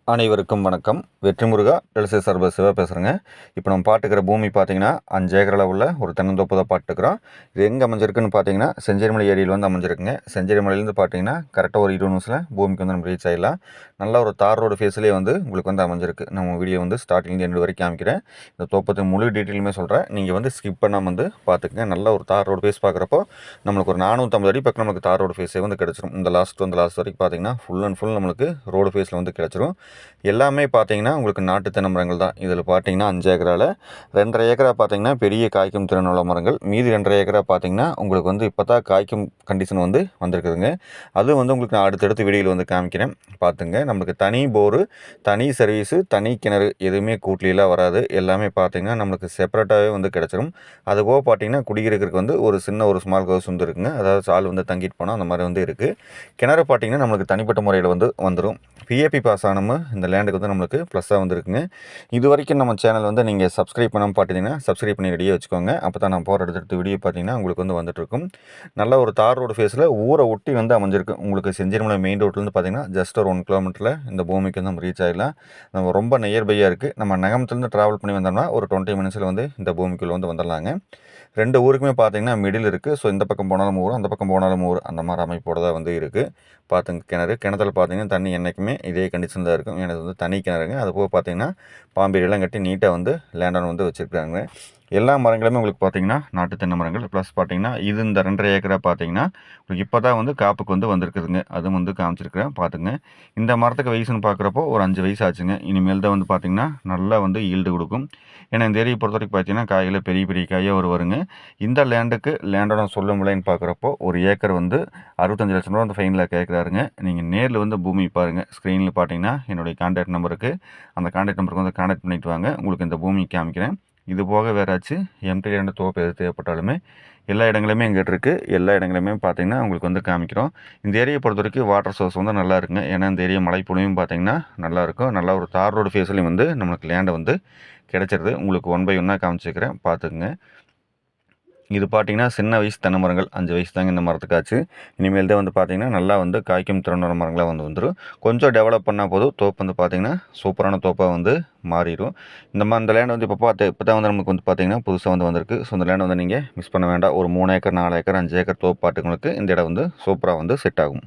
அனைவருக்கும் வணக்கம். வெற்றிமுருகா எல்சி சர்வ சிவா பேசுகிறேங்க. இப்போ நம்ம பார்த்துக்கிற பூமி பார்த்தீங்கன்னா 5 ஏக்கர் அளவுள்ள ஒரு தென்னந்தோப்பு தான் பார்த்துக்கிறோம். இது எங்கே அமைஞ்சிருக்குன்னு பார்த்தீங்கன்னா செஞ்சேரிமலை ஏரியில் வந்து அமைஞ்சிருக்குங்க. செஞ்சேரிமலையிலேருந்து பார்த்தீங்கன்னா கரெக்டாக ஒரு 20 நிமிஷத்தில் பூமிக்கு வந்து நம்ம ரீச் ஆகிடலாம். நல்ல ஒரு தார் ரோடு ஃபேஸ்லேயே வந்து உங்களுக்கு வந்து அமைஞ்சிருக்கு. நம்ம வீடியோ வந்து ஸ்டார்டிங்லேருந்து எண்டு வரைக்கும் காமிக்கிறேன். இந்த தோப்பத்தை முழு டீட்டெயிலுமே சொல்கிறேன். நீங்கள் வந்து ஸ்கிப் பண்ணாமல் வந்து பார்த்துக்குங்க. நல்ல ஒரு தார் ரோடு ஃபேஸ் பார்க்குறப்போ நம்மளுக்கு ஒரு 450 அடி பக்கம் நமக்கு தார் ரோடு ஃபேஸே வந்து கிடச்சிரும். இந்த லாஸ்ட் வரைக்கும் பார்த்தீங்கன்னா ஃபுல் அண்ட் ஃபுல் நம்மளுக்கு ரோடு ஃபேஸில் வந்து கிடச்சிரும். எல்லாமே பார்த்தீங்கன்னா உங்களுக்கு நாட்டு தென்னை மரங்கள் தான். இதில் பார்த்தீங்கன்னா 5 ஏக்கரால் 2.5 ஏக்கரா பார்த்தீங்கன்னா பெரிய காய்க்கும் திறனுள்ள மரங்கள். மீதி 2.5 ஏக்கரா பார்த்தீங்கன்னா உங்களுக்கு வந்து இப்போ தான் காய்க்கும் கண்டிஷன் வந்து வந்திருக்குதுங்க. அதுவும் வந்து உங்களுக்கு நான் அடுத்தடுத்த வீடியோவில் வந்து காமிக்கிறேன், பார்த்துங்க. நம்மளுக்கு தனி போரு, தனி சர்வீஸு, தனி கிணறு எதுவுமே கூட்டிலாம் வராது. எல்லாமே பார்த்தீங்கன்னா நம்மளுக்கு செப்பரேட்டாகவே வந்து கிடச்சிரும். அதுபோக பார்த்தீங்கன்னா குடியிருக்கிறதுக்கு வந்து ஒரு சின்ன ஒரு ஸ்மால் ஹவுஸ் வந்து இருக்குங்க. அதாவது ஆள் வந்து தங்கிட்டு போனால் அந்த மாதிரி வந்து இருக்குது. கிணறு பார்த்தீங்கன்னா நம்மளுக்கு தனிப்பட்ட முறையில் வந்து வந்துடும். பிஏபி பாஸ் ஆனமும் இந்த லேண்டுக்கு வந்து நம்மளுக்கு ப்ளஸ்ஸாக வந்துருக்குங்க. இது வரைக்கும் நம்ம சேனல் வந்து நீங்கள் சப்ஸ்கிரைப் பண்ணாமல் பார்த்தீங்கன்னா சப்ஸ்கிரைப் பண்ணி ரெடியாக வச்சுக்கோங்க. அப்போ தான் நான் போகிற அடுத்தடுத்த வீடியோ பார்த்தீங்கன்னா உங்களுக்கு வந்து வந்துட்டுருக்கும். நல்ல ஒரு தார் ரோடு ஃபேஸில் ஊரை ஒட்டி வந்து அமைஞ்சிருக்கு. உங்களுக்கு செஞ்சேரிமலை மெயின் ரோட்லேருந்து பார்த்தீங்கன்னா ஜஸ்ட் ஒரு 1 கிலோமீட்டரில் இந்த பூமிக்கு வந்து நம்ம ரீச் ஆகிடலாம். நம்ம ரொம்ப நியர்பையாக இருக்குது. நம்ம நகமத்துலேருந்து ட்ராவல் பண்ணி வந்தோம்னா ஒரு 20 மினிட்ஸில் வந்து இந்த பூமிக்குள்ளே வந்து வந்துடலாங்க. 2 ஊருக்குமே பார்த்தீங்கன்னா மிடில் இருக்குது. ஸோ இந்த பக்கம் போனாலும் ஊர், அந்த பக்கம் போனாலும் ஊர், அந்த மாதிரி அமைப்போடு தான் வந்து இருக்குது. பார்த்துங்க கிணத்துல பார்த்தீங்கன்னா தண்ணி என்றைக்குமே இதே கண்டிஷன் தான் இருக்கும். எனக்கு வந்து தனி கிணறுங்க. அது போக பார்த்தீங்கன்னா பாம்பேரியெல்லாம் கட்டி நீட்டாக வந்து லேண்டான வந்து வச்சுருக்காங்க. எல்லா மரங்களுமே உங்களுக்கு பார்த்தீங்கன்னா நாட்டு தென்னை மரங்கள். ப்ளஸ் பார்த்தீங்கன்னா இது இந்த 2.5 ஏக்கரா பார்த்தீங்கன்னா உங்களுக்கு இப்போ தான் வந்து காப்புக்கு வந்து வந்திருக்குதுங்க. அதுவும் வந்து காமிச்சிருக்கிறேன், பார்த்துங்க. இந்த மரத்துக்கு வயசுன்னு பார்க்குறப்போ ஒரு 5 வயசு ஆச்சுங்க. இனிமேல் தான் வந்து பார்த்தீங்கன்னா நல்லா வந்து ஈல்டு கொடுக்கும். ஏன்னா இந்த ஏரியை பொறுத்த வரைக்கும் பார்த்தீங்கன்னா காய்களை பெரிய பெரிய காயாக வருங்க. இந்த லேண்டோட சொல்லும் விலைன்னு பார்க்குறப்போ ஒரு ஏக்கர் வந்து 65 லட்சம் ரூபா வந்து ஃபைனலாக கேட்குறாருங்க. நீங்கள் நேரில் வந்து பூமி பாருங்கள். ஸ்க்ரீனில் பார்த்தீங்கன்னா என்னுடைய கான்டாக்ட் நம்பருக்கு அந்த கான்டாக்ட் நம்பருக்கு வந்து கான்டாக்ட் பண்ணிவிட்டு வாங்க. உங்களுக்கு இந்த பூமி காமிக்கிறேன். இது போக வேறாச்சும் எம்டி லேண்டு தோப்பு எது தேவைப்பட்டாலுமே எல்லா இடங்களுமே எங்கிட்ட இருக்குது. எல்லா இடங்களுமே பார்த்தீங்கன்னா உங்களுக்கு வந்து காமிக்கிறோம். இந்த ஏரியை பொறுத்த வரைக்கும் வாட்டர் சோர்ஸ் வந்து நல்லா இருக்குங்க. ஏன்னா இந்த ஏரியா மலைப்பொழிவும் பார்த்தீங்கன்னா நல்லாயிருக்கும். நல்லா ஒரு தார் ரோடு ஃபேஸ்லேயும் வந்து நம்மளுக்கு லேண்டை வந்து கிடச்சிருது. உங்களுக்கு 1 பை 1 காமிச்சிக்கிறேன், பார்த்துக்குங்க. இது பார்த்தீங்கன்னா சின்ன வயசு தென்னை மரங்கள் 5 வயசு தாங்க இந்த மரத்துக்காச்சு. இனிமேல் தான் வந்து பார்த்தீங்கன்னா நல்லா வந்து காய்க்கும் திறனுள்ள மரங்களாக வந்து வந்துடும். கொஞ்சம் டெவலப் பண்ணால் போதும் தோப்பு வந்து பார்த்தீங்கன்னா சூப்பரான தோப்பாக வந்து மாறிடும். இந்த லேண்ட் வந்து இப்போ தான் வந்து நமக்கு வந்து பார்த்தீங்கன்னா புதுசாக வந்து வந்திருக்கு. ஸோ இந்த லேண்ட் வந்து நீங்கள் மிஸ் பண்ண வேண்டாம். ஒரு 3 ஏக்கர் 4 ஏக்கர் 5 ஏக்கர் தோப்பு பாட்டுங்களுக்கு இந்த இடம் வந்து சூப்பராக வந்து செட் ஆகும்.